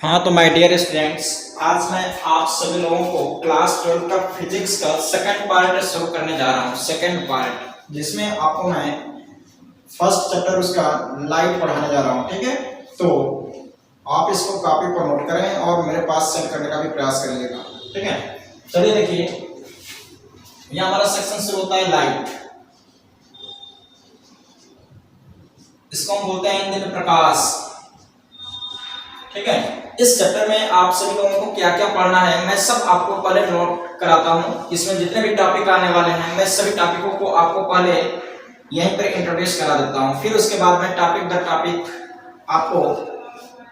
हाँ तो my dear students, आज मैं आप सभी लोगों को क्लास 12 का फिजिक्स का सेकंड पार्ट शुरू करने जा रहा हूँ। सेकंड पार्ट जिसमें आपको मैं फर्स्ट चैप्टर उसका लाइट पढ़ाने जा रहा हूँ। ठीक है, तो आप इसको कॉपी पर नोट करें और मेरे पास सेंड करने का भी प्रयास करिएगा। ठीक है, चलिए देखिए, यह हमारा सेक्शन शुरू होता है लाइट। इसको हम बोलते हैं हिंदी में प्रकाश। ठीक है, इस चैप्टर में आप सभी लोगों को क्या क्या पढ़ना है मैं सब आपको पहले नोट कराता हूँ। इसमें जितने भी टॉपिक आने वाले हैं मैं सभी टॉपिकों को आपको पहले यहीं पर इंट्रोड्यूस करा देता हूँ, फिर उसके बाद मैं टॉपिक दर टॉपिक आपको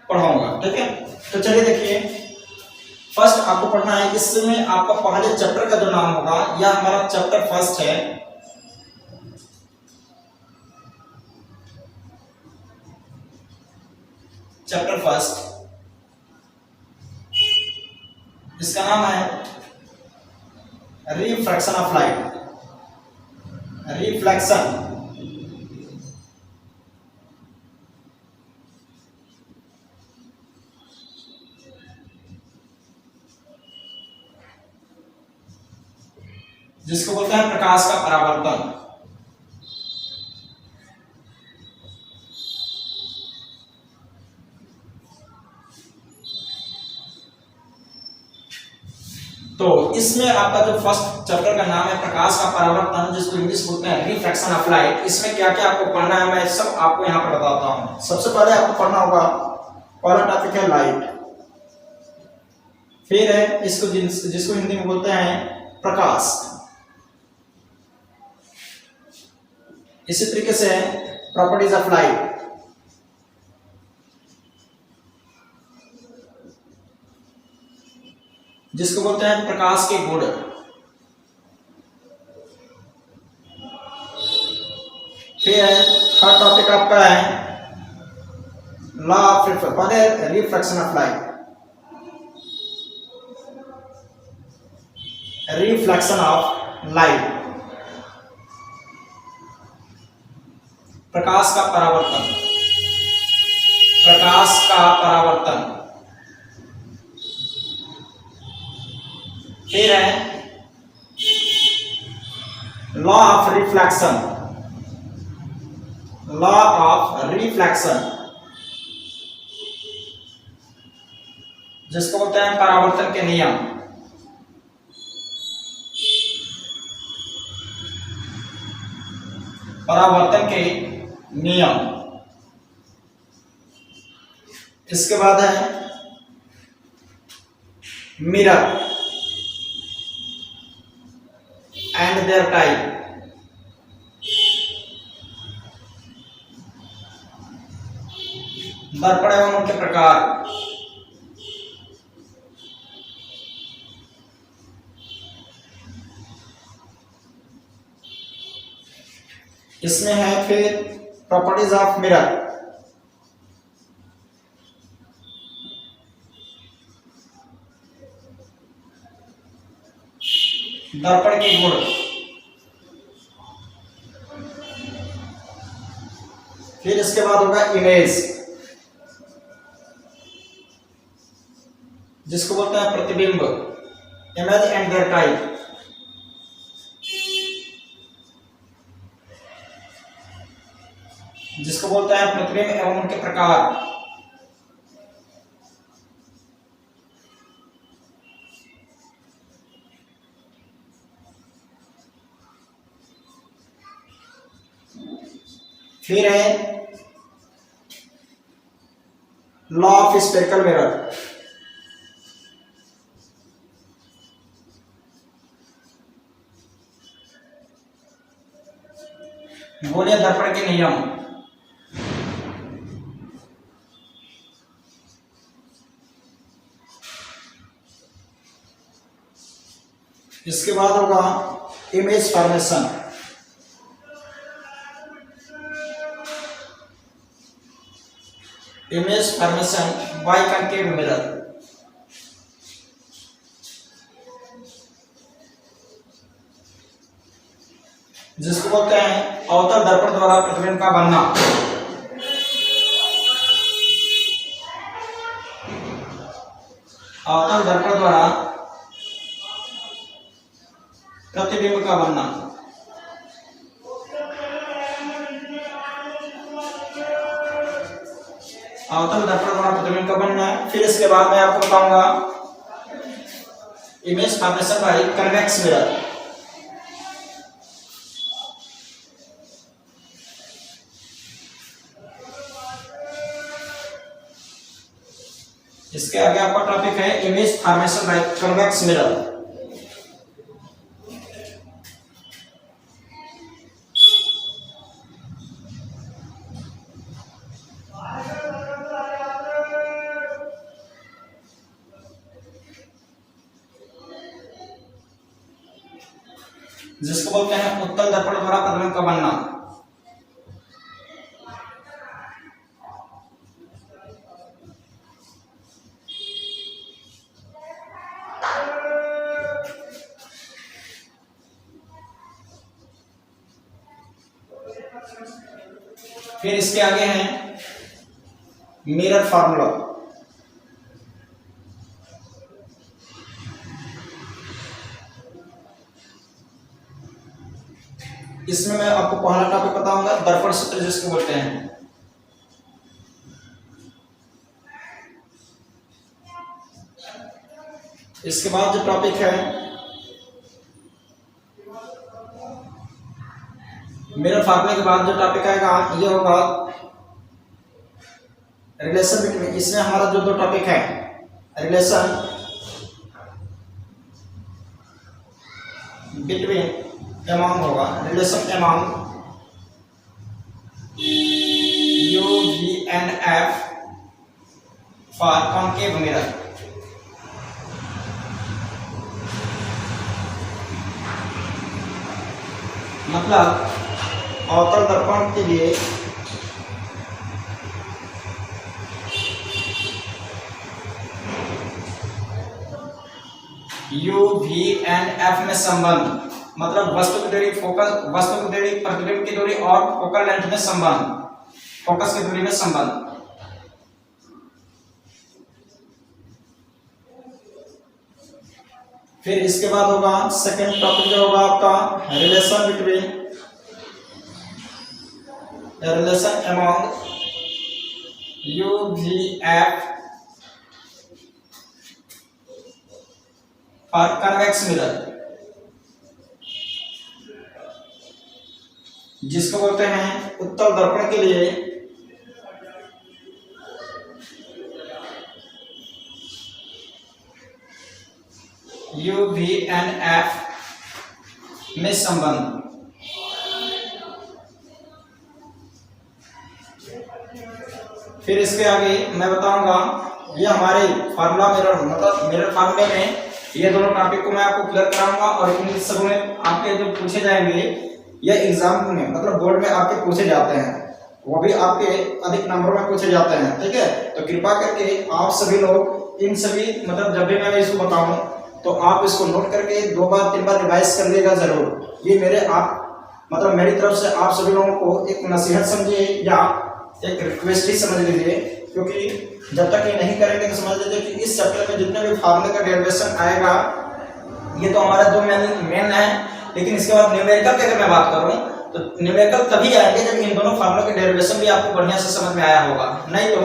पढ़ाऊंगा। ठीक है, तो चलिए देखिए, फर्स्ट आपको पढ़ना है। इसमें आपका पहले चैप्टर का जो नाम होगा, यह हमारा चैप्टर फर्स्ट है। चैप्टर फर्स्ट, इसका नाम है रिफ्रैक्शन ऑफ लाइट। रिफ्लेक्शन, जिसको बोलते हैं प्रकाश का परावर्तन। तो इसमें आपका जो फर्स्ट चैप्टर का नाम है प्रकाश का परावर्तन, जिसको इंग्लिश बोलते हैं रिफ्रैक्शन ऑफ लाइट। इसमें क्या क्या आपको पढ़ना है मैं सब आपको यहाँ पर बताता हूँ। सबसे पहले आपको पढ़ना होगा, पहला टॉपिक है लाइट। फिर है इसको जिसको हिंदी में बोलते हैं प्रकाश। इसी तरीके से प्रॉपर्टीज ऑफ लाइट। जिसको बोलते हैं प्रकाश के गुण। फिर थर्ड टॉपिक आपका है law of refraction of light. Reflection of light, प्रकाश का परावर्तन। प्रकाश का परावर्तन। फिर है law of reflection. Law of reflection, जिसको बोलते हैं परावर्तन के नियम। परावर्तन के नियम। इसके बाद है मिरर एंड देयर टाइप। दर्पण एवं उनके प्रकार। इसमें है फिर प्रॉपर्टीज ऑफ मिरर। दर्पण के गुण। फिर इसके बाद होगा इमेज, जिसको बोलते हैं प्रतिबिंब। Image and their type. जिसको बोलते हैं प्रतिबिंब एवं उनके प्रकार। फिर है लॉ ऑफ स्फेरिकल मिरर। गोलीय दर्पण के नियम। इसके बाद होगा image formation. Image formation by concave mirror. जिसको बोलते हैं अवतल दर्पण द्वारा प्रतिबिंब का बनना। अवतल दर्पण द्वारा प्रतिबिंब का बनना। अवतल दर्पण द्वारा प्रतिबिंब का बनना। फिर इसके बाद मैं आपको बताऊंगा image formation by convex mirror. इसके आगे आपका टॉपिक है image formation by convex mirror. जिसको बोलते हैं उत्तल दर्पण द्वारा प्रतिबिंब का बनना। फिर इसके आगे है मिरर फार्मूला। इसमें मैं आपको पहला टॉपिक बताऊंगा दर्पण सूत्र जिसको बोलते हैं। इसके बाद जो टॉपिक है मिरर फार्मूले के बाद जो टॉपिक आएगा ये होगा रिलेशन बिटवीन। इसमें हमारा जो दो टॉपिक है रिलेशन बिटवीन एमॉन्ग होगा। Relation among u v n f for concave mirror. मतलब अवतल दर्पण के लिए यू वी एन एफ में संबंध, मतलब वस्तु की दूरी, फोकस वस्तु की दूरी, प्रतिबिंब की दूरी और फोकल लेंथ में संबंध, फोकस की दूरी में संबंध। फिर इसके बाद होगा सेकंड टॉपिक जो होगा आपका relation between relation among you V F for convex mirror, जिसको बोलते हैं उत्तल दर्पण के लिए यू वी एन एफ में संबंध। फिर इसके आगे मैं बताऊंगा ये हमारे फार्मूला मिरर, मतलब मिरर फार्मूले में ये दोनों टॉपिक को मैं आपको क्लियर कराऊंगा और इन सब में आपके जो पूछे जाएंगे या एग्जाम में, मतलब बोर्ड में आपके पूछे जाते हैं, वो भी आपके अधिक नंबरों में पूछे जाते हैं। ठीक है, तो कृपा करके आप सभी लोग इन सभी, मतलब जब भी मैं इसको बताऊं तो आप इसको नोट करके 2 बार 3 बार रिवाइज कर लीजिएगा जरूर। ये मेरे आप, मतलब मेरी तरफ से आप सभी लोगों को एक नसीहत समझिए या एक रिक्वेस्ट ही समझ लीजिए, क्योंकि जब तक ये नहीं करेंगे तो समझ लीजिए कि इस चैप्टर में जितने भी फार्मूले का डेरिवेशन आएगा ये तो हमारा जो मेन है, लेकिन इसके बाद न्यूमेरिकल की अगर मैं बात करूं तो न्यूमेरिकल तभी आएंगे जब इन दोनों फार्मूलों के डेरिवेशन भी आपको बढ़िया से समझ में आया होगा। नहीं तो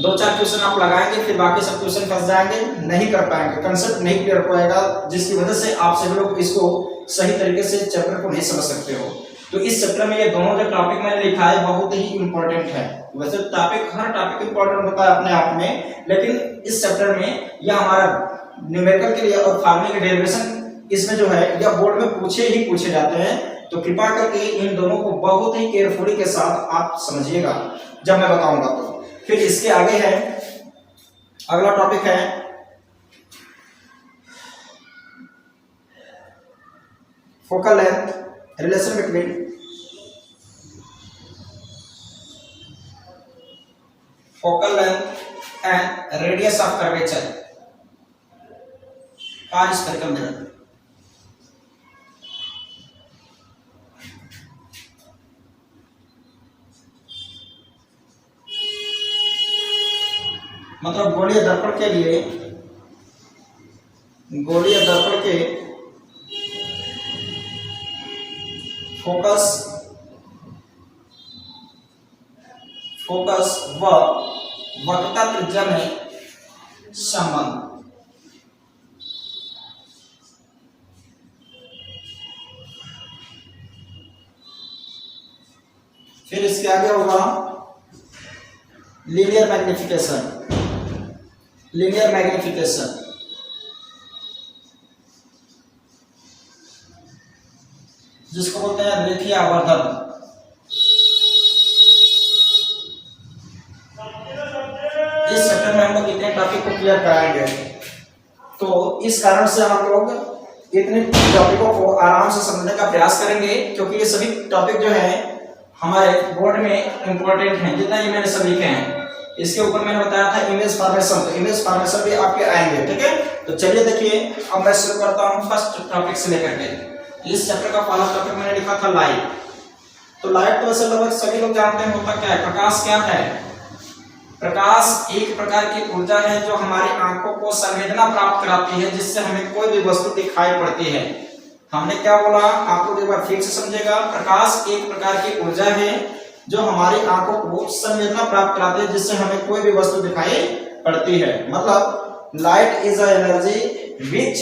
2-4 क्वेश्चन आप लगाएंगे फिर बाकी सब क्वेश्चन फंस जाएंगे, नहीं कर पाएंगे, कंसेप्ट नहीं क्लियर हो पाएगा, जिसकी वजह से आप सभी लोग इसको सही तरीके से चैप्टर को नहीं समझ सकते हो। तो इस चैप्टर में ये दोनों जो टॉपिक मैंने लिखा है बहुत ही इंपॉर्टेंट है। वैसे टॉपिक, हर टॉपिक इंपॉर्टेंट होता है अपने आप में, लेकिन इस चैप्टर में यह हमारा न्यूमेरिकल के लिए और फार्मूले के डेरिवेशन इसमें जो है यह बोर्ड में पूछे जाते हैं। तो कृपा करके इन दोनों को बहुत ही केयरफुली के साथ आप समझिएगा जब मैं बताऊंगा तो। फिर इसके आगे है अगला टॉपिक है focal length, relation between focal length and radius of curvature for spherical mirror। मतलब गोलीय दर्पण के लिए गोलीय दर्पण के फोकस व वक्रता त्रिज्या में संबंध। फिर इसके आगे होगा लीनियर मैग्निफिकेशन, जिसको बोलते हैं रेखीय आवर्धन। इस चैप्टर में हम लोग इतने टॉपिक को क्लियर कराएंगे, तो इस कारण से हम लोग इतने टॉपिकों को आराम से समझने का प्रयास करेंगे, क्योंकि ये सभी टॉपिक जो है हमारे बोर्ड में इंपॉर्टेंट हैं। जितना ये मैंने सब लिखे हैं, इसके ऊपर मैंने बताया था इमेज फॉर्मेशन, तो इमेज फॉर्मेशन भी आपके आएंगे, ठीक है। तो चलिए देखिए, अब मैं शुरू करता हूँ फर्स्ट टॉपिक से लेकर के। इस चैप्टर का पहला टॉपिक मैंने लिखा था लाइट। तो लाइट तो वैसे लगभग सभी लोग जानते हैं होता क्या है। प्रकाश क्या है? प्रकाश एक प्रकार की ऊर्जा है जो हमारी आंखों को संवेदना प्राप्त कराती है, जिससे हमें कोई भी वस्तु दिखाई पड़ती है। हमने क्या बोला, आप लोग एक बार फिर से समझेगा। प्रकाश एक प्रकार की ऊर्जा है जो हमारी आंखों को संवेदना प्राप्त कराती है, जिससे हमें कोई भी वस्तु दिखाई पड़ती है। मतलब light is a energy which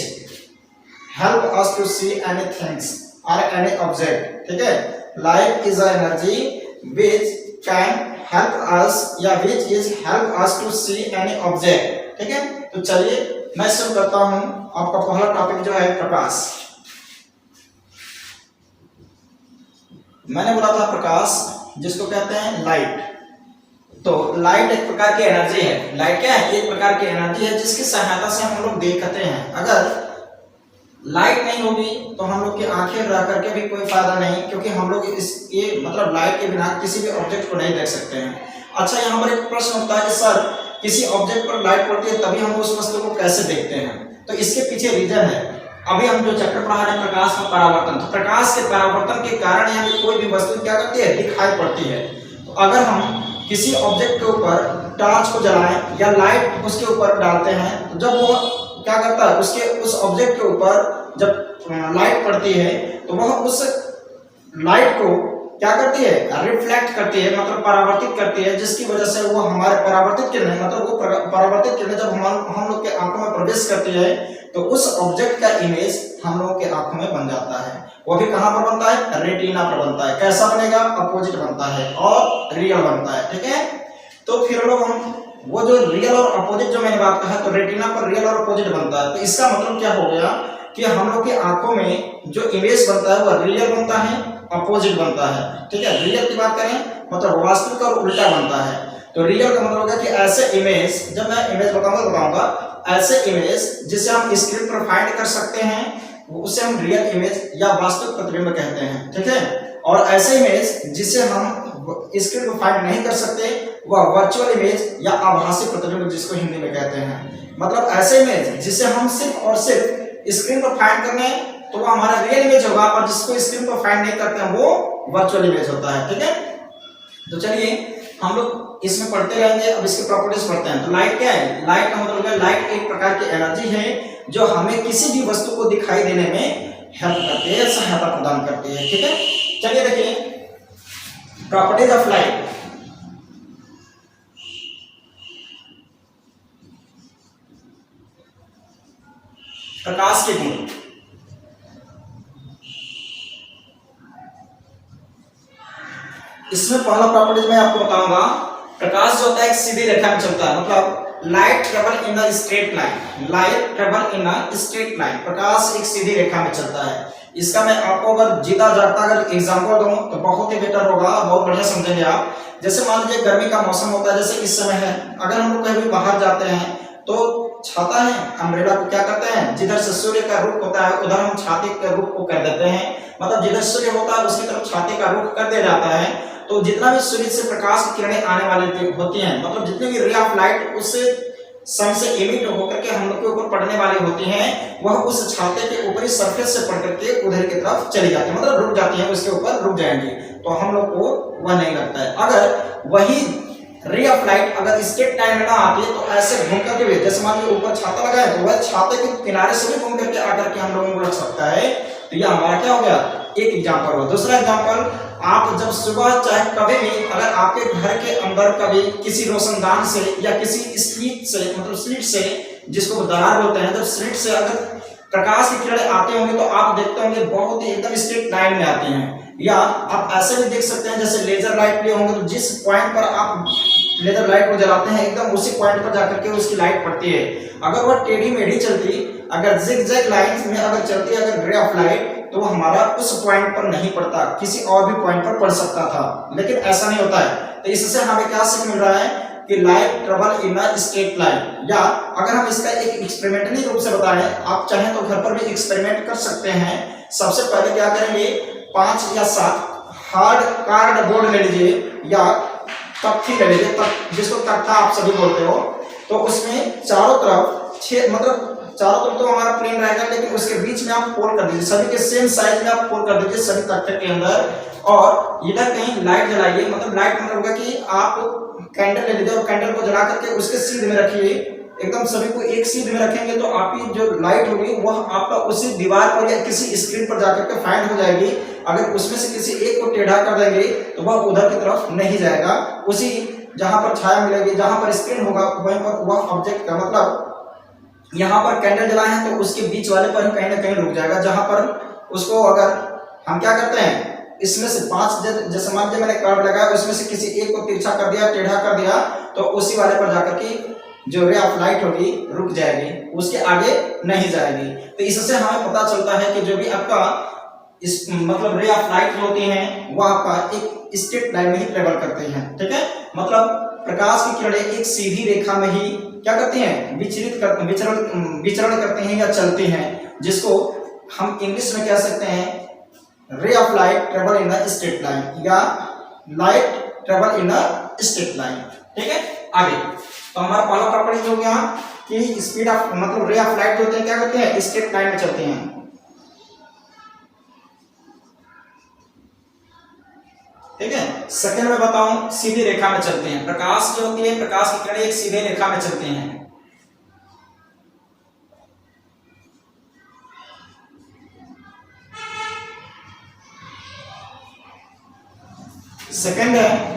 help us to see anything और एनी ऑब्जेक्ट, ठीक है। Light is a energy which can help us या which is help us to see any object, ठीक है। तो चलिए मैं शुरू करता हूं। आपका पहला टॉपिक जो है प्रकाश। मैंने बोला था प्रकाश जिसको कहते हैं लाइट। तो लाइट एक प्रकार की एनर्जी है। लाइट क्या है? एक प्रकार की एनर्जी है जिसकी सहायता से हम लोग देखते हैं। अगर लाइट नहीं होगी तो हम लोग की आंखें रह करके भी कोई फायदा नहीं, क्योंकि हम लोग इसके मतलब लाइट के बिना किसी भी ऑब्जेक्ट को नहीं देख सकते हैं। अच्छा, यहाँ पर एक प्रश्न उठता है कि सर किसी ऑब्जेक्ट पर लाइट पड़ती है तभी हम उस वस्तु को कैसे देखते हैं? तो इसके पीछे रीजन है। अभी हम जो चैप्टर पढ़ा रहे हैं प्रकाश का परावर्तन, तो प्रकाश के परावर्तन के कारण हमें कोई भी वस्तु क्या करती है? दिखाई पड़ती है। तो अगर हम किसी ऑब्जेक्ट के ऊपर टॉर्च को जलाएं या लाइट उसके ऊपर डालते हैं, तो जब वो क्या करता है, उसके उस ऑब्जेक्ट के ऊपर जब लाइट पड़ती है तो वह उस लाइट को क्या करती है? रिफ्लेक्ट करती है, मतलब परावर्तित करती है, जिसकी वजह से वो हमारे परावर्तित किरणें, मतलब वो परावर्तित किरणें जब हम लोग के आंखों में प्रवेश करती है तो उस ऑब्जेक्ट का इमेज हम लोगों के आंखों में बन जाता है। वो भी कहां पर बनता है? रेटिना पर बनता है। कैसा बनेगा? अपोजिट बनता है और रियल बनता है, ठीक है। तो फिर लोग हम वो जो रियल और अपोजिट जो मैंने बात कहा, तो रेटिना पर रियल और अपोजिट बनता है। तो इसका मतलब क्या हो गया कि हम लोग की आंखों में जो इमेज बनता है वह रियल बनता है, अपोजिट बनता है, ठीक है। रियल की बात करें मतलब वास्तविक और उल्टा बनता है। तो रियल का मतलब होगा कि ऐसे इमेज, जब मैं इमेज बताऊंगा ऐसे इमेज जिसे हम स्क्रीन पर फाइंड कर सकते हैं, उसे हम रियल इमेज या वास्तविक प्रतिबिंब कहते हैं, ठीक है। और ऐसे इमेज जिसे हम स्क्रीन पर फाइंड नहीं कर सकते वह वर्चुअल इमेज या आभासी प्रतिबिंब जिसको हिंदी में कहते हैं। मतलब ऐसे इमेज जिसे हम सिर्फ और सिर्फ स्क्रीन पर फाइंड करने तो वो हमारा रियल इमेज होगा, और जिसको स्क्रीन पर फाइंड नहीं करते हैं वो वर्चुअल इमेज होता है, ठीक है। तो चलिए हम लोग इसमें पढ़ते रहेंगे। अब इसके प्रॉपर्टीज पढ़ते हैं। तो लाइट क्या है? लाइट का मतलब है लाइट एक प्रकार की एनर्जी है जो हमें किसी भी वस्तु को दिखाई देने में हेल्प करती है, सहायता प्रदान करती है, ठीक है। चलिए देखिए प्रॉपर्टीज ऑफ लाइट। प्रकाश के गुण। इसमें पहला प्रॉपर्टीज मैं आपको बताऊंगा। प्रकाश जो होता है एक सीधी रेखा में चलता है, मतलब light travel in a straight line. Light travel in a straight line. प्रकाश एक सीधी रेखा में चलता है। इसका मैं आपको अगर जीता जागता अगर एग्जांपल दूं तो बहुत ही बेटर होगा, बहुत बढ़िया समझेंगे आप। जैसे मान लीजिए गर्मी का मौसम होता है, जैसे इस समय है। अगर हम लोग कहीं भी बाहर जाते हैं तो छाता है, अम्ब्रेला को क्या करते हैं, जिधर से सूर्य का रुख होता है उधर हम छाते के रुख को कर देते हैं। मतलब जिधर सूर्य होता है उसकी तरफ छाते का रुख कर दिया जाता है। तो जितना भी सूर्य से प्रकाश की किरणें आने वाली होती हैं, मतलब जितने भी रे ऑफ लाइट उससे सन से इमिट होकर के हम लोग के ऊपर पड़ने वाली होती हैं, वह उस छाते के ऊपरी सरफेस से पड़ करके उधर की तरफ चली जाती है, मतलब रुक जाती है, उसके ऊपर रुक जाएंगी, तो हम लोग को वह नहीं लगता है। अगर वही रे ऑफ लाइट अगर स्ट्रेट लाइन में ना आती है तो ऐसे घूम करके भी, जैसे मान लीजिए ऊपर छाता लगा है तो वह छाते के किनारे से भी घूम करके आकर के हम लोगों को लग सकता है। तो ये हमारा क्या हो गया, एक एग्जांपल हुआ। दूसरा एग्जांपल, आप जब सुबह चाहे कभी भी अगर आपके घर के अंदर कभी किसी रोशनदान से या किसी स्लिट से, मतलब स्लिट से जिसको दरार बोलते हैं, जब स्लिट से अगर प्रकाश की किरणें आते होंगे तो आप देखते होंगे बहुत ही एकदम स्ट्रेट लाइन में आती हैं। या आप ऐसे भी देख सकते हैं जैसे लेजर लाइट लिए होंगे तो जिस पॉइंट पर आप लेजर लाइट को जलाते हैं एकदम उसी पॉइंट पर जाकर के उसकी लाइट पड़ती है। अगर वह टेढ़ी मेढ़ी चलती, अगर जिगजैग लाइंस में अगर चलती अगर रे ऑफ लाइट, तो हमारा उस पॉइंट पर नहीं पड़ता, किसी और भी पॉइंट पर पड़ सकता था, लेकिन ऐसा नहीं होता है। तो इससे हमें क्या सीख मिल रहा है कि light travel in a straight line. या अगर हम इसका एक एक्सपेरिमेंटली रूप से बताएं, आप चाहें तो घर पर भी एक्सपेरिमेंट कर सकते हैं। सबसे पहले क्या करेंगे, 5 या 7 हार्ड कार्ड बोर्ड ले लीजिए या तख्ती ले लीजिए, जिसको तख्ता आप सभी बोलते हो। तो उसमें चारों तरफ 6, मतलब चारों तरफ तो हमारा प्लेन रहेगा, लेकिन उसके बीच में आप फोल्ड कर दीजिए, सभी के सेम साइज में आप फोल्ड कर दीजिए सभी तख्ते के अंदर। और इधर कहीं लाइट जलाइए, मतलब लाइट मतलब होगा कि आप कैंडल ले लीजिए और कैंडल को जला करके उसके सीध में रखिए, एकदम सभी को एक सीध में रखेंगे तो आपकी जो लाइट होगी वह आपका उसी दीवार पर या किसी स्क्रीन पर जाकर के फाइंड हो जाएगी। अगर उसमें से किसी एक को टेढ़ा कर देंगे तो वह उधर की तरफ नहीं जाएगा, उसी जहां पर छाया मिलेगी, जहां पर स्क्रीन होगा वहीं पर वह ऑब्जेक्ट का, मतलब यहाँ पर कैंडल जलाए हैं तो उसके बीच वाले पर ही कहीं ना कहीं रुक जाएगा, जहां पर उसको अगर हम क्या करते हैं, इसमें से 5 जैसे मान लीजिए मैंने कार्ड लगाया, उसमें से किसी एक को तिरछा कर दिया, टेढ़ा कर दिया, तो उसी वाले पर जाकर के जो रे ऑफ लाइट होगी रुक जाएगी, उसके आगे नहीं जाएगी। तो इससे हमें पता चलता है कि जो भी आपका इस मतलब रे ऑफ लाइट होती हैं वह आपका एक स्ट्रेट लाइन में ही ट्रेवल करते हैं, ठीक है। मतलब प्रकाश की किरणें एक सीधी रेखा में ही क्या करती हैं, विचरण करते हैं या चलती हैं, जिसको हम इंग्लिश में कह सकते हैं ray of light travel in a straight line या light travel in a straight line, ठीक है। आगे तो हमारा पहला प्रॉपर्टी हो गया कि स्पीड ऑफ मतलब रे ऑफ लाइट होते हैं क्या करते हैं, स्ट्रेट लाइन में चलते हैं, ठीक है। सेकंड में बताऊं, सीधी रेखा में चलते हैं। प्रकाश जो होती है, प्रकाश की किरणें एक सीधे रेखा में चलती हैं। सेकंड है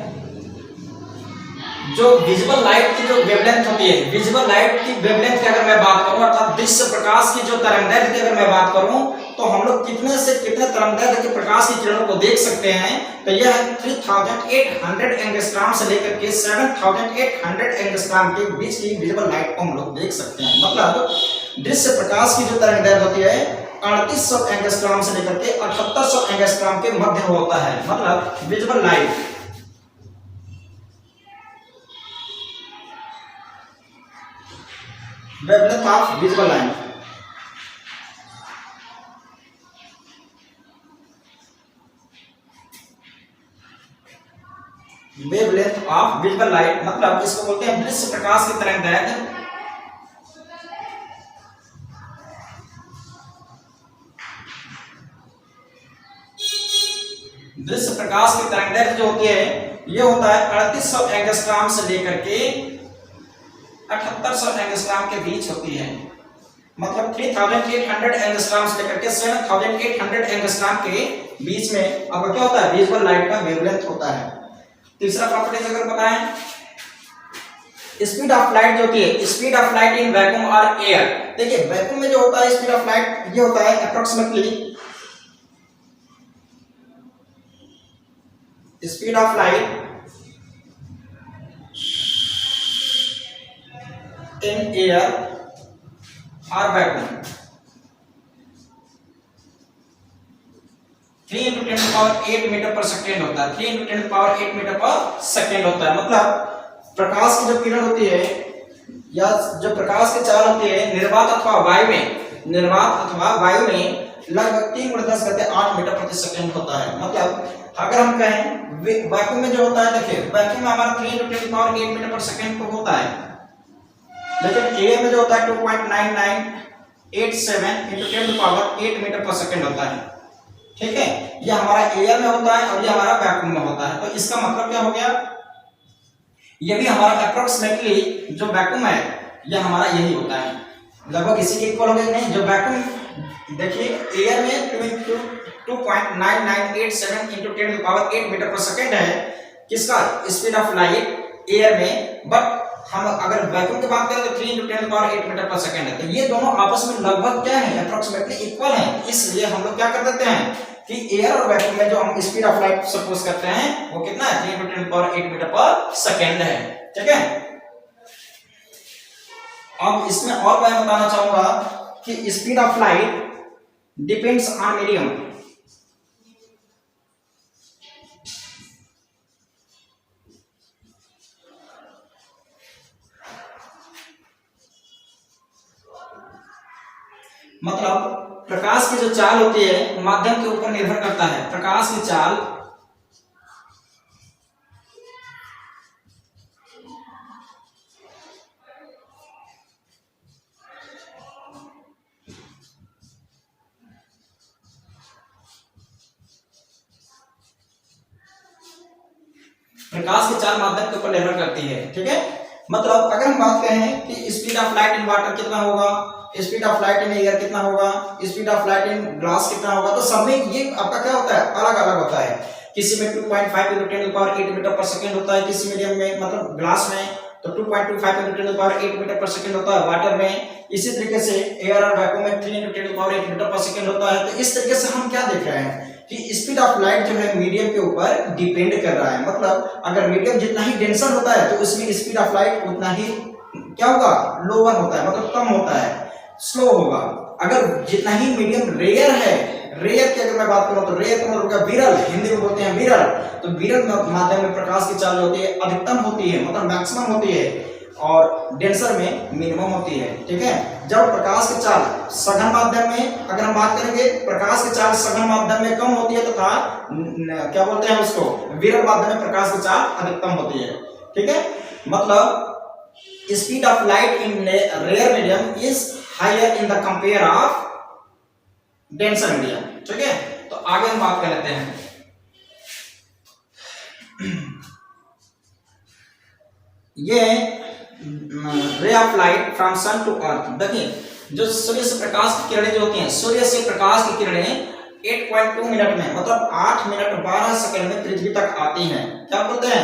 जो विजिबल लाइट की जो वेवलेंथ होती है, विजिबल लाइट की वेवलेंथ की अगर मैं बात करूं, अर्थात दृश्य प्रकाश की जो तरंगदैर्घ्य की अगर मैं बात करूं, तो हम लोग कितने से कितने तरंगदैर्घ्य के प्रकाश की किरणों को देख सकते हैं। तो यह 3800 एंगस्ट्रॉम से लेकर के 7800 एंगस्ट्रॉम के बीच की विजिबल लाइट को हम लोग देख सकते हैं। मतलब दृश्य प्रकाश की जो तरंगदैर्घ्य होती है 3800 एंगस्ट्रॉम से लेकर के 7800 एंगस्ट्रॉम के मध्य होता है, मतलब visible light. Wavelength of visible light, wavelength of visible light मतलब इसको बोलते हैं दृश्य प्रकाश की तरंगदैर्घ्य। दृश्य प्रकाश की तरंगदैर्घ्य जो होती है ये होता है 3800 एंगस्ट्रॉम से लेकर के 7800 एंगस्ट्रॉम के बीच होती है। मतलब 3800 एंगस्ट्रॉम से लेकर के 7800 एंगस्ट्रॉम के बीच में अब क्या होता है, विजिबल लाइट का वेवलेंथ होता है। तीसरा प्रॉपर्टी अगर बताएं, स्पीड ऑफ लाइट जो होती है, speed of light in vacuum और एयर। देखिए वैक्यूम में जो होता है स्पीड ऑफ लाइट ये होता है approximately speed of light in air और वैक्यूम 3 × 10⁸ मीटर पर सेकेंड होता है, 3 × 10⁸ मीटर पर सेकेंड होता है। मतलब प्रकाश की जो किरण होती है या जो प्रकाश की चाल होती है निर्वात अथवा वायु में लगभग 3 × 10⁸ मीटर प्रति सेकेंड होता है। मतलब अगर हम कहें वैक्यूम में जो होता है, देखिए वैक्यूम में हमारा 3 × 10⁸ मीटर पर सेकेंड पर होता है, लेकिन एयर में जो होता है 2.9987 × 10⁸ मीटर पर सेकेंड होता है, ठीक है। यह हमारा एयर में होता है और यह हमारा वैक्यूम में होता है। तो इसका मतलब क्या हो गया, ये भी हमारा अप्रोक्सीमेटली जो वैक्यूम है ये हमारा यही होता है, लगभग इसी के इक्वल हो गया नहीं। जो वैक्यूम देखिए एयर में 2.9987 × 10⁸ मीटर पर सेकेंड है किसका स्पीड ऑफ लाइट एयर में, बट हम अगर वैक्यूम की बात करें तो 3 × 10⁸ मीटर पर सेकेंड है। तो ये दोनों आपस में लगभग क्या है, अप्रोक्सीमेटली इक्वल है। इसलिए हम लोग क्या कर देते हैं कि एयर और वैक्यूम में जो हम स्पीड ऑफ लाइट सपोज करते हैं वो कितना है, 3 × 10⁸ मीटर पर सेकेंड है। ठीक है, अब इसमें और मैं बताना चाहूंगा कि speed of light depends on medium. मतलब प्रकाश की जो चाल होती है माध्यम के ऊपर निर्भर करता है। प्रकाश की चाल माध्यम के ऊपर निर्भर करती है। ठीक है, मतलब अगर हम बात करें कि speed of light in water कितना होगा, speed of light in air कितना होगा, speed of light in glass कितना होगा, तो सब में ये आपका क्या होता है, अलग अलग होता है। किसी में 2.5 × 10⁸ मीटर पर सेकेंड होता है, किसी मीडियम में मतलब ग्लास में तो 2.25 × 10⁸ मीटर पर सेकेंड होता है, वाटर में इसी तरीके से एयर और वैक्यूम में 3 × 10⁸ मीटर पर सेकेंड होता है। तो इस तरीके से हम क्या देख रहे हैं कि स्पीड ऑफ लाइट जो है मीडियम के ऊपर डिपेंड कर रहा है। मतलब अगर मीडियम जितना ही डेंसर होता है तो उसमें स्पीड ऑफ लाइट उतना ही क्या होगा, लोअर होता है, मतलब कम होता है, स्लो होगा। अगर जितना ही मीडियम रेयर है, रेयर की अगर मैं बात करूं तो रेयर का मतलब विरल, हिंदी में बोलते हैं विरल, तो विरल माध्यम में प्रकाश की चाल होती है अधिकतम होती है, मतलब मैक्सिमम होती है, और डेंसर में मिनिमम होती है। ठीक है, जब प्रकाश की चाल सघन माध्यम में अगर हम बात करेंगे, प्रकाश की चाल सघन माध्यम में कम होती है तथा क्या बोलते हैं उसको, विरल माध्यम में प्रकाश की चाल अधिकतम होती है। ठीक है, मतलब speed of light in rare medium is higher in the compare of denser medium. ठीक है, तो आगे हम बात कर लेते हैं। ये ray of light from sun to earth, देखिए जो सूर्य से प्रकाश की किरणें जो होती हैं, सूर्य से प्रकाश की किरणें 8.2 मिनट में, मतलब 8 मिनट 12 सेकंड में पृथ्वी तक आती हैं। क्या बोलते हैं,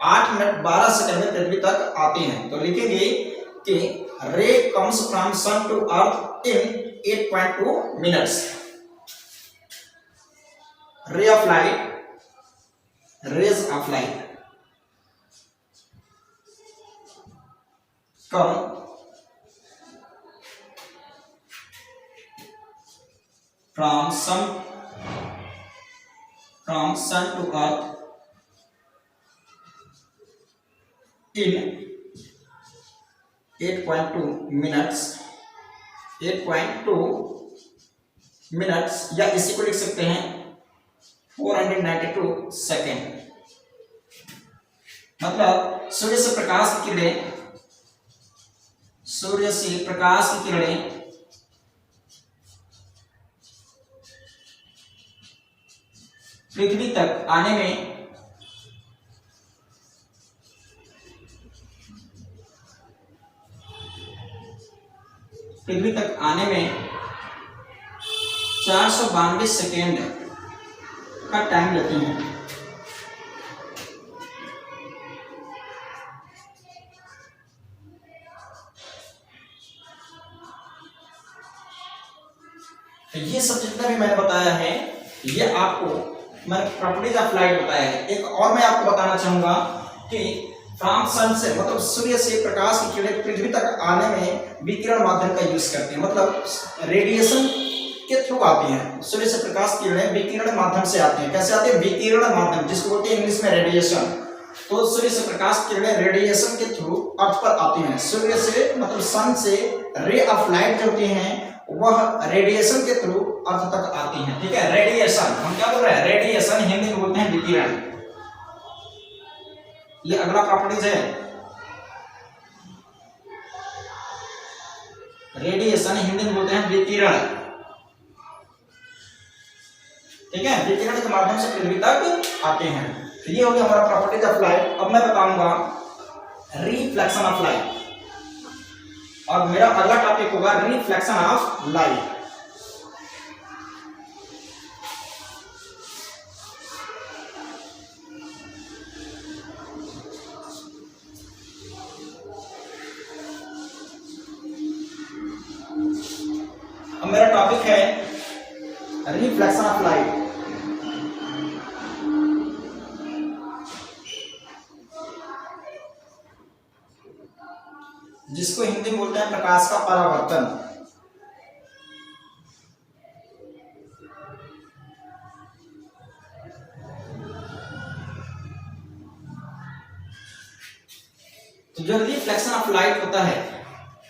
8 मिनट 12 सेकंड में पृथ्वी तक आती हैं। तो लिखेंगे कि ray comes from sun to earth in 8.2 minutes. Ray of light, rays of light come from sun to earth in 8.2 minutes, 8.2 minutes, या इसी को लिख सकते हैं 492 सेकेंड। मतलब सूर्य से प्रकाश की किरणें, सूर्य से प्रकाश की किरणें पृथ्वी तक आने में पृथ्वी तक आने में 492 सेकेंड का टाइम लेती हैं। ये सब जितना भी मैंने बताया है ये आपको मैंने प्रॉपर्टीज ऑफ लाइट बताया है। एक और मैं आपको बताना चाहूंगा कि फ्रॉम सन से मतलब सूर्य से प्रकाश की किरणें पृथ्वी तक आने में विकिरण माध्यम का यूज करते हैं, मतलब रेडिएशन के थ्रू आती हैं। सूर्य से प्रकाश की किरणें विकिरण माध्यम से आती हैं। कैसे आती है, विकिरण माध्यम, जिसको बोलते हैं इंग्लिश में रेडिएशन। तो सूर्य से प्रकाश की किरणें रेडिएशन के थ्रू अर्थ पर आती हैं। सूर्य से मतलब सन से रे ऑफ लाइट जो होती हैं वह रेडिएशन के थ्रू अर्थ तक आती हैं। ठीक है, रेडिएशन हम क्या बोल रहे हैं, रेडिएशन हिंदी में बोलते हैं विकिरण। ये अगला प्रॉपर्टीज है, रेडिएशन हिंदी में बोलते हैं विकिरण। ठीक है, विकिरण के माध्यम से पृथ्वी तक आते हैं। तो ये हो गया हमारा प्रॉपर्टीज ऑफ लाइट। अब मैं बताऊंगा रिफ्लेक्शन ऑफ लाइट। और मेरा अगला टॉपिक होगा रिफ्लेक्शन ऑफ लाइट। अब मेरा टॉपिक है रिफ्लेक्शन ऑफ लाइट। जिसको हिंदी में बोलते हैं प्रकाश का परावर्तन। तो जो रिफ्लेक्शन ऑफ लाइट होता है,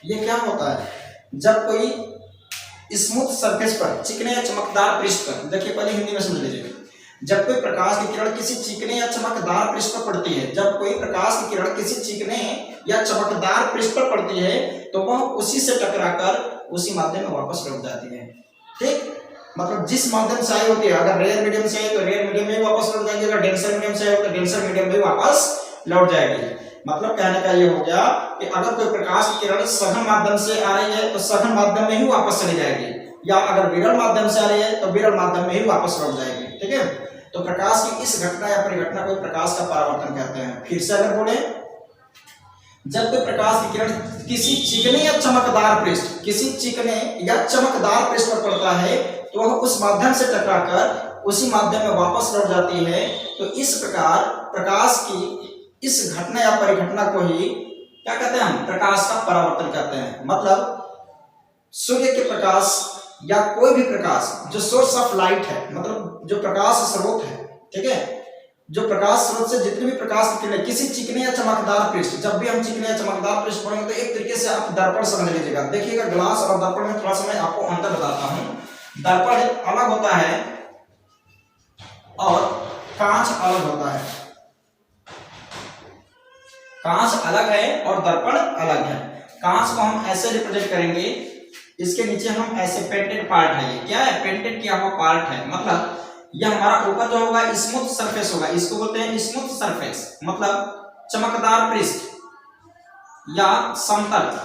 ये क्या होता है? जब कोई स्मूथ सरफेस पर, चिकने या चमकदार पृष्ठ पर, देखिए पहले हिंदी में समझ लीजिए, जब कोई प्रकाश की किरण किसी चिकने या चमकदार पृष्ठ पर पड़ती है, जब कोई प्रकाश की किरण किसी चिकने या चमकदार पृष्ठ पर पड़ती है तो वह उसी से टकराकर उसी माध्यम में वापस लौट जाती है। ठीक, मतलब जिस माध्यम से आई होती है, अगर रेयर मीडियम से है तो रेयर मीडियम में वापस लौट जाएगी, अगर डेंसर मीडियम से है तो डेंसर मीडियम में वापस लौट जाएगी। मतलब कहने का ये हो गया कि अगर कोई प्रकाश की किरण सघन माध्यम से आ रही है तो सघन माध्यम में ही वापस चली जाएगी, या अगर विरल माध्यम से आ रही है तो विरल माध्यम में ही वापस लौट जाएगी। ठीक है, तो प्रकाश की इस घटना या परिघटना को प्रकाश का परावर्तन कहते हैं। फिर से अगर बोले, जब कोई प्रकाश की किरण किसी चिकने या चमकदार पृष्ठ, किसी चिकने या चमकदार पृष्ठ पर पड़ता है तो वह उस माध्यम से टकराकर उसी माध्यम में वापस लौट जाती है। तो इस प्रकार प्रकाश की इस घटना या परिघटना को ही क्या कहते हैं? हम प्रकाश का परावर्तन कहते हैं। मतलब सूर्य के प्रकाश या कोई भी प्रकाश जो सोर्स ऑफ लाइट है, मतलब जो प्रकाश स्रोत है, ठीक है, जो प्रकाश स्रोत से जितने भी प्रकाश की किरणें किसी चिकने या चमकदार पृष्ठ, जब भी हम चिकने या चमकदार पृष्ठ पढ़ेंगे तो एक तरीके से आप दर्पण समझ लीजिएगा। देखिएगा, ग्लास और दर्पण में थोड़ा सा मैं आपको अंतर बताता हूं। दर्पण अलग होता है और कांच अलग होता है। कांच अलग है और दर्पण अलग है। कांच को हम ऐसे रिप्रेजेंट करेंगे, इसके नीचे हम ऐसे पेंटेड पार्ट है, ये क्या है? पेंटेड किया हुआ पार्ट है। मतलब यह हमारा ऊपर जो होगा स्मूथ सरफेस होगा, इसको बोलते हैं स्मूथ सरफेस, मतलब चमकदार पृष्ठ या समतल।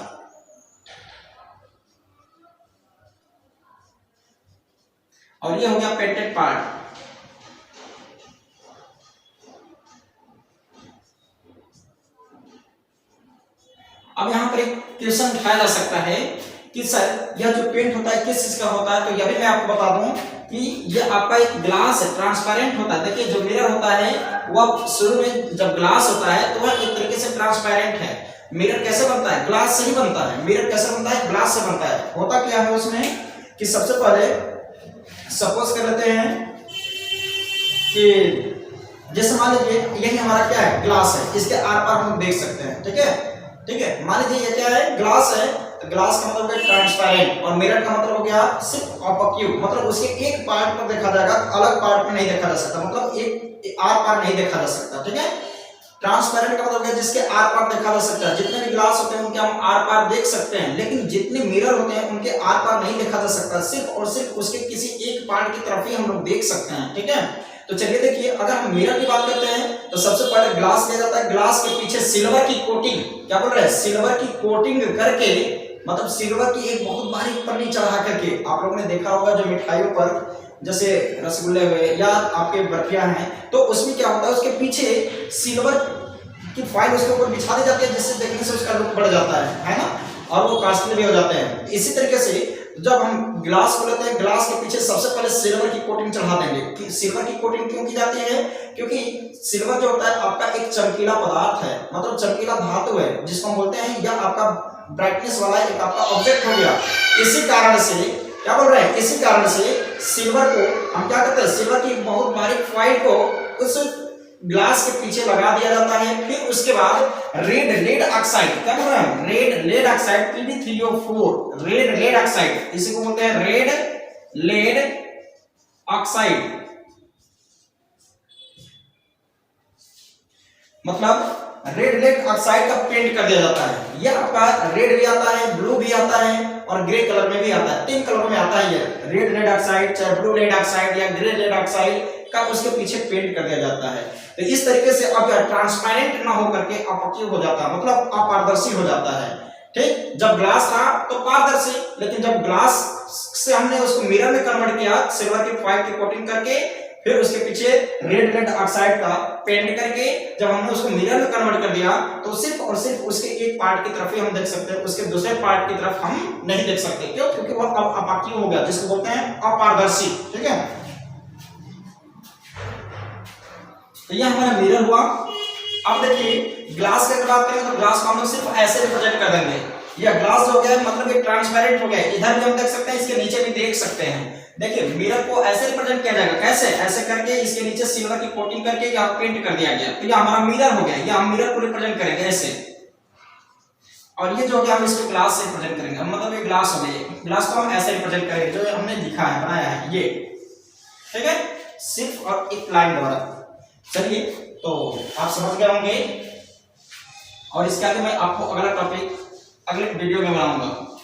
और ये हो गया पेंटेड पार्ट। अब यहां पर एक क्वेश्चन उठाया जा सकता है कि सर यह जो पेंट होता है किस चीज का होता है? तो यह भी मैं आपको बता दूं कि यह आपका एक ग्लास है, ट्रांसपेरेंट होता है। देखिए, जो मिरर होता है वह शुरू में जब ग्लास होता है तो वह एक तरीके से ट्रांसपेरेंट है। मिरर कैसे बनता है? ग्लास से ही बनता है। मिरर कैसे बनता है? ग्लास से बनता है। होता क्या है उसमें कि सबसे पहले सपोज कर लेते हैं कि जैसे मान लीजिए यही हमारा क्या है? ग्लास है, इसके आर पार हम देख सकते हैं। ठीक है, ठीक है, मान लीजिए ये क्या है? ग्लास है, तो ग्लास का मतलब हो गया ट्रांसपेरेंट, और मिरर का मतलब हो गया सिर्फ ऑपक्यू, मतलब उसके एक पार्ट पर देखा जाएगा, अलग पार्ट में नहीं देखा जा सकता, मतलब एक आर पार नहीं देखा जा सकता। ठीक है, ट्रांसपेरेंट का मतलब है जिसके आर पार देखा जा सकता है। जितने भी ग्लास होते हैं उनके हम आर पार देख सकते हैं, लेकिन जितने मिरर होते हैं उनके आर पार नहीं देखा जा सकता, सिर्फ और सिर्फ उसके किसी एक पार्ट की तरफ ही हम लोग देख सकते हैं। ठीक है, तो चलिए देखिए, अगर हम मिरर की बात करते हैं तो सबसे पहले ग्लास लिया जाता है, ग्लास के पीछे सिल्वर की कोटिंग, क्या बोल रहे हैं? सिल्वर की कोटिंग करके, मतलब सिल्वर की एक बहुत बारीक पन्नी चढ़ा करके, आप लोगों ने देखा होगा जो मिठाइयों पर जैसे रसगुल्ले हुए या आपके बर्फियां हैं, तो उसमें क्या होता है? उसके पीछे सिल्वर की फाइल उसके ऊपर बिछा दी जाती है, जिससे देखने से उसका लुक बढ़ जाता है ना, और वो कॉस्टली भी हो जाते हैं। इसी तरीके से जब हम ग्लास को लेते हैं, ग्लास के पीछे सबसे पहले सिल्वर की कोटिंग चढ़ा देंगे। सिल्वर की कोटिंग क्यों की जाती है? क्योंकि सिल्वर जो होता है आपका एक चमकीला पदार्थ है, मतलब चमकीला धातु है, जिसको हम बोलते हैं, यह आपका ब्राइटनेस वाला एक आपका ऑब्जेक्ट हो गया। इसी कारण से क्या बोल रहे हैं? इसी कारण से सिल्वर को हम क्या करते हैं? सिल्वर की बहुत बारीक फाइल को उस ग्लास के पीछे लगा दिया जाता है। फिर उसके बाद रेड लेड ऑक्साइड, क्या बोल रहे हैं? Red lead oxide, Pb3O4, red lead oxide, इसी को बोलते हैं रेड लेड ऑक्साइड। मतलब रेड लेड ऑक्साइड का पेंट कर दिया जाता है। ये आपका रेड भी आता है, ब्लू भी आता है और ग्रे कलर में भी आता है, 3 कलरों में आता है ये रेड लेड ऑक्साइड, चाहे ब्लू लेड ऑक्साइड या ग्रे लेड ऑक्साइड का उसके पीछे पेंट कर दिया जाता है। तो इस तरीके से अब ट्रांसपेरेंट ना हो करके अपॉक्यू हो जाता है, मतलब अपारदर्शी हो जाता है। ठीक, जब ग्लास था तो पारदर्शी, लेकिन जब ग्लास से हमने उसको मिरर में कन्वर्ट किया सिल्वर की फॉइल की कोटिंग करके, फिर उसके पीछे रेड लेड ऑक्साइड का पेंट करके जब हमने उसको मिरर में कन्वर्ट कर दिया तो सिर्फ और सिर्फ उसके एक पार्ट की तरफ ही हम देख सकते हैं, उसके दूसरे पार्ट की तरफ हम नहीं देख सकते। क्यों? क्योंकि वो अपॉक्यू हो गया, जिसको बोलते हैं अपारदर्शी। ठीक है, तो ये हमारा मिरर हुआ। अब देखिए ग्लास की बात करें तो ग्लास को हम लोग सिर्फ ऐसे रिप्रेजेंट कर देंगे। यह ग्लास हो गया, मतलब ये ट्रांसपेरेंट हो गया, इधर भी हम देख सकते हैं, इसके नीचे भी देख सकते हैं। देखिए मिरर को ऐसे रिप्रेजेंट किया जाएगा, कैसे? ऐसे करके इसके नीचे सिल्वर की कोटिंग करके यहाँ पेंट कर दिया गया, तो ये हमारा मिरर हो गया। ये हम मिरर को रिप्रेजेंट करेंगे ऐसे, और ये जो कि हम इसको ग्लास से रिप्रेजेंट करेंगे, मतलब ये ग्लास हो गया। ग्लास को हम ऐसे रिप्रेजेंट करेंगे जो हमने लिखा है, बनाया है ये। ठीक है, सिर्फ और एक लाइन द्वारा। चलिए, तो आप समझ गए होंगे, और इसके आगे मैं आपको अगला टॉपिक अगले वीडियो में बनाऊंगा।